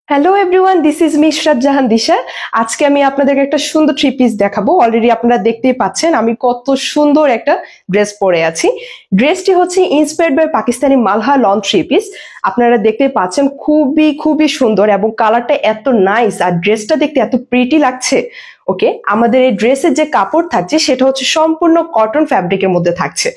Hello everyone, this is me Ishrat Jahan Disha. আজকে আমি আপনাদেরকে একটা সুন্দর থ্রি পিস দেখাবো। অলরেডি আপনারা দেখতেই পাচ্ছেন আমি কত সুন্দর একটা ড্রেস পরে আছি। ড্রেসটি হচ্ছে inspired by Pakistani Malha lawn three piece. আপনারা দেখতেই পাচ্ছেন খুবই খুবই সুন্দর এবং কালারটা এত নাইস আর ড্রেসটা দেখতে এত প্রিটি লাগছে। ওকে, আমাদের এই ড্রেসের যে কাপড় থাকছে সেটা হচ্ছে সম্পূর্ণ কটন ফ্যাব্রিকের মধ্যে থাকছে।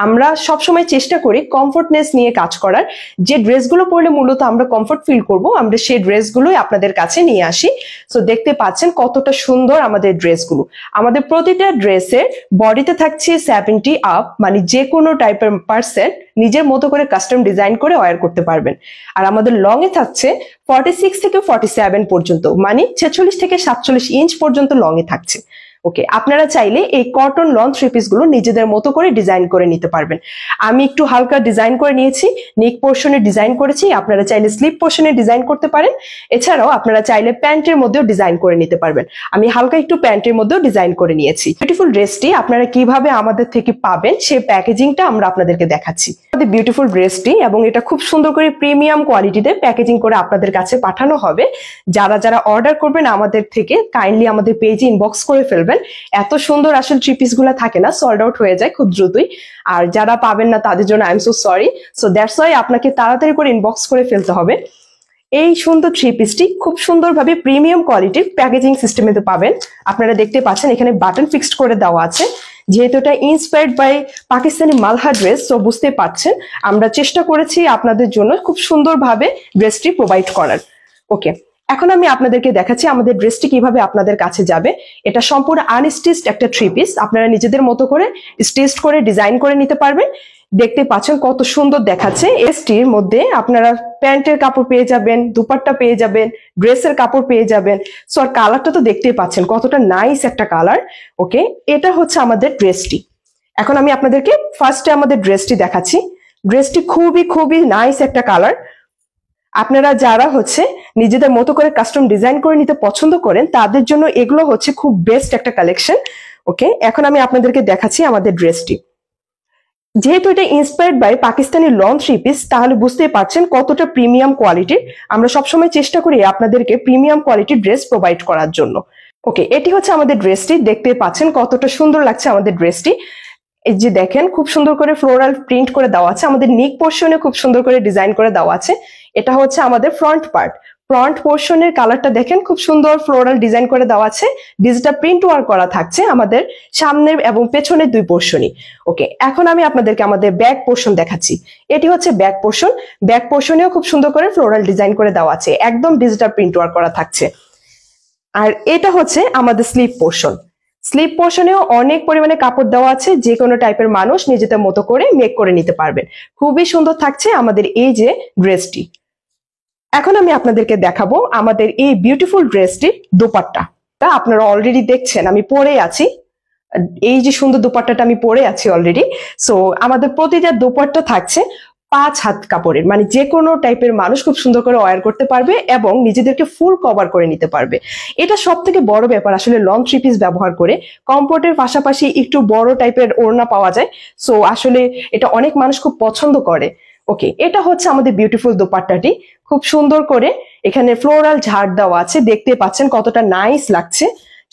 আমরা সবসময় চেষ্টা করি কমফোর্টনেস নিয়ে কাজ করার। যে ড্রেসগুলো পরলে মূলত আমরা কমফোর্ট ফিল করব, আমরা সেই ড্রেসগুলোই আপনাদের কাছে নিয়ে আসি। সো দেখতে পাচ্ছেন কতটা সুন্দর আমাদের ড্রেসগুলো। আমাদের প্রতিটা ড্রেসের বডিতে থাকছে 70 আপ, মানে যে কোনো টাইপের পার্সন নিজের মতো করে কাস্টম ডিজাইন করে ওয়্যার করতে পারবেন। আর আমাদের লং এ থাকছে 46 থেকে 47 পর্যন্ত, মানে 46 থেকে 47 ইঞ্চ পর্যন্ত লং এ থাকছে। ওকে, আপনারা চাইলে এই কটন লং থ্রি পিস গুলো নিজেদের মতো করে ডিজাইন করে নিতে পারবেন। আমি একটু হালকা ডিজাইন করে নিয়েছি, নেক পোর্শনে ডিজাইন করেছি, আপনারা চাইলে স্লিপ পোর্শনে ডিজাইন করতে পারেন। এছাড়াও আপনারা চাইলে প্যান্টের মধ্যেও ডিজাইন করে নিতে পারবেন। আমি হালকা একটু প্যান্টের মধ্যেও ডিজাইন করে নিয়েছি। বিউটিফুল ড্রেসটি আপনারা কিভাবে আমাদের থেকে পাবেন সেই প্যাকেজিংটা আমরা আপনাদেরকে দেখাচ্ছি। আমাদের বিউটিফুল ড্রেসটি এবং এটা খুব সুন্দর করে প্রিমিয়াম কোয়ালিটিতে প্যাকেজিং করে আপনাদের কাছে পাঠানো হবে। যারা যারা অর্ডার করবেন আমাদের থেকে কাইন্ডলি আমাদের পেজে ইনবক্স করে ফেলবেন। এত সুন্দর আসলে থ্রি পিস গুলা থাকে না, সোল্ড আউট হয়ে যায় খুব দ্রুতই। আর যারা পাবেন না তাদের জন্য I am so sorry. So that's why আপনাকে তাড়াতাড়ি করে ইনবক্স করে ফেলতে হবে। এই সুন্দর থ্রি পিসটি খুব সুন্দরভাবে প্রিমিয়াম কোয়ালিটির প্যাকেজিং সিস্টেমে পাবেন। আপনারা দেখতে পাচ্ছেন এখানে বাটন ফিক্সড করে দেওয়া আছে। যেহেতু এটা inspired by Pakistani Malha dress, তো বুঝতে পারছেন আমরা চেষ্টা করেছি আপনাদের জন্য খুব সুন্দরভাবে ড্রেসটি প্রোভাইড করার। ওকে, এখন আমি আপনাদেরকে দেখাচ্ছি আমাদের ড্রেসটি কিভাবে আপনাদের কাছে যাবে। এটা সম্পূর্ণ আনস্টিচড একটা থ্রি পিস, আপনারা নিজেদের মতো করে স্টিচড করে ডিজাইন করে নিতে পারবেন। দেখতে পাচ্ছেন কত সুন্দর দেখাচ্ছে। এসটির মধ্যে আপনারা প্যান্টের কাপড় পেয়ে যাবেন, দুপাট্টা পেয়ে যাবেন, ড্রেসের কাপড় পেয়ে যাবেন। সো আর কালারটা তো দেখতেই পাচ্ছেন কতটা নাইস একটা কালার। ওকে, এটা হচ্ছে আমাদের ড্রেসটি। এখন আমি আপনাদেরকে ফার্স্টে আমাদের ড্রেসটি দেখাচ্ছি। ড্রেসটি খুবই খুবই নাইস একটা কালার। আপনারা যারা হচ্ছে নিজেদের মতো করে কাস্টম ডিজাইন করে নিতে পছন্দ করেন তাদের জন্য এগুলো হচ্ছে খুব বেস্ট একটা কালেকশন। ওকে, এখন আমি আপনাদেরকে দেখাচ্ছি আমাদের ড্রেসটি। যেহেতু এটা inspired by Pakistani long three piece, তাহলে বুঝতেই পারছেন কতটা প্রিমিয়াম কোয়ালিটির। আমরা সবসময় চেষ্টা করি আপনাদেরকে প্রিমিয়াম কোয়ালিটির ড্রেস প্রোভাইড করার জন্য। ওকে, এটি হচ্ছে আমাদের ড্রেসটি। দেখতে পাচ্ছেন কতটা সুন্দর লাগছে আমাদের ড্রেসটি। এই যে দেখেন খুব সুন্দর করে ফ্লোরাল প্রিন্ট করে দেওয়া আছে, আমাদের নেক পোর্শনে খুব সুন্দর করে ডিজাইন করে দেওয়া আছে। এটা হচ্ছে আমাদের ফ্রন্ট পার্ট। ফ্রন্ট পোর্শনের কালারটা দেখেন খুব সুন্দর ফ্লোরাল ডিজাইন করে দেওয়া আছে। ডিজিটাল প্রিন্ট ওয়ার্ক করা থাকছে আমাদের সামনের এবং পেছনের দুই পোর্শনই। ওকে, এখন আমি আপনাদেরকে আমাদের ব্যাক পোর্শন দেখাচ্ছি। এটি হচ্ছে ব্যাক পোর্শন। ব্যাক পোর্শনেও খুব সুন্দর করে ফ্লোরাল ডিজাইন করে দেওয়া আছে, একদম ডিজিটাল প্রিন্ট ওয়ার্ক করা থাকছে। আর এটা হচ্ছে আমাদের স্লিপ পোর্শন। স্লিপ পোর্শনেও অনেক পরিমাণে কাপড় দেওয়া আছে, যে কোনো টাইপের মানুষ নিজেদের মতো করে মেক করে নিতে পারবেন। খুবই সুন্দর থাকছে আমাদের এই যে ড্রেসটি। এখন আমি আপনাদেরকে দেখাবো আমাদের এই বিউটিফুল ড্রেসটির দোপাট্টা। আপনারা অলরেডি দেখছেন আমি পরে আছি, এই যে সুন্দর দোপাট্টাটা আমি পরে আছি অলরেডি। সো আমাদের প্রতিটা দোপাট্টা থাকছে 5 হাত কাপড়ের, মানে যে কোনো টাইপের মানুষ খুব সুন্দর করে ওয়্যার করতে পারবে এবং নিজেদেরকে ফুল কভার করে নিতে পারবে। এটা সব থেকে বড় ব্যাপার আসলে লং থ্রি পিস ব্যবহার করে কমফোর্টের পাশাপাশি একটু বড় টাইপের ওড়না পাওয়া যায়। সো আসলে এটা অনেক মানুষ খুব পছন্দ করে। ওকে, এটা হচ্ছে আমাদের বিউটিফুল দোপাট্টাটি। খুব সুন্দর করে এখানে ফ্লোরাল ঝাড় দেওয়া আছে, দেখতে পাচ্ছেন কতটা নাইস লাগছে।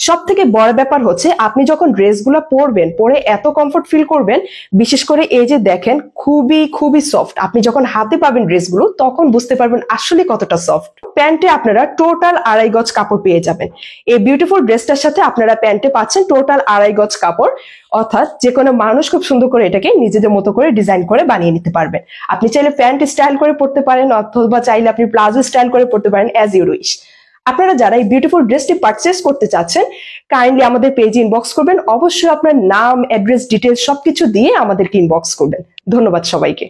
সব থেকে বড় ব্যাপার হচ্ছে আপনি যখন ড্রেসগুলো পরবেন, পরে এত কমফোর্ট ফিল করবেন। বিশেষ করে এই যে দেখেন খুবই খুবই সফট। আপনি যখন হাতে পাবেন ড্রেসগুলো তখন বুঝতে পারবেন আসলে কতটা সফট। প্যান্টে আপনারা টোটাল 2.5 গজ কাপড় পেয়ে যাবেন। এই বিউটিফুল ড্রেসটার সাথে আপনারা প্যান্টে পাচ্ছেন টোটাল 2.5 গজ কাপড়। অর্থাৎ যে কোনো মানুষ খুব সুন্দর করে এটাকে নিজেদের মতো করে ডিজাইন করে বানিয়ে নিতে পারবেন। আপনি চাইলে প্যান্ট স্টাইল করে পরতে পারেন অথবা চাইলে আপনি প্লাজো স্টাইল করে পরতে পারেন, অ্যাজ ইউ উইশ। আপনারা যারা এই বিউটিফুল ড্রেসটি পারচেস করতে চাচ্ছেন কাইন্ডলি আমাদের পেজে ইনবক্স করবেন। অবশ্যই আপনার নাম, অ্যাড্রেস, ডিটেলস সবকিছু দিয়ে আমাদেরকে ইনবক্স করবেন। ধন্যবাদ সবাইকে।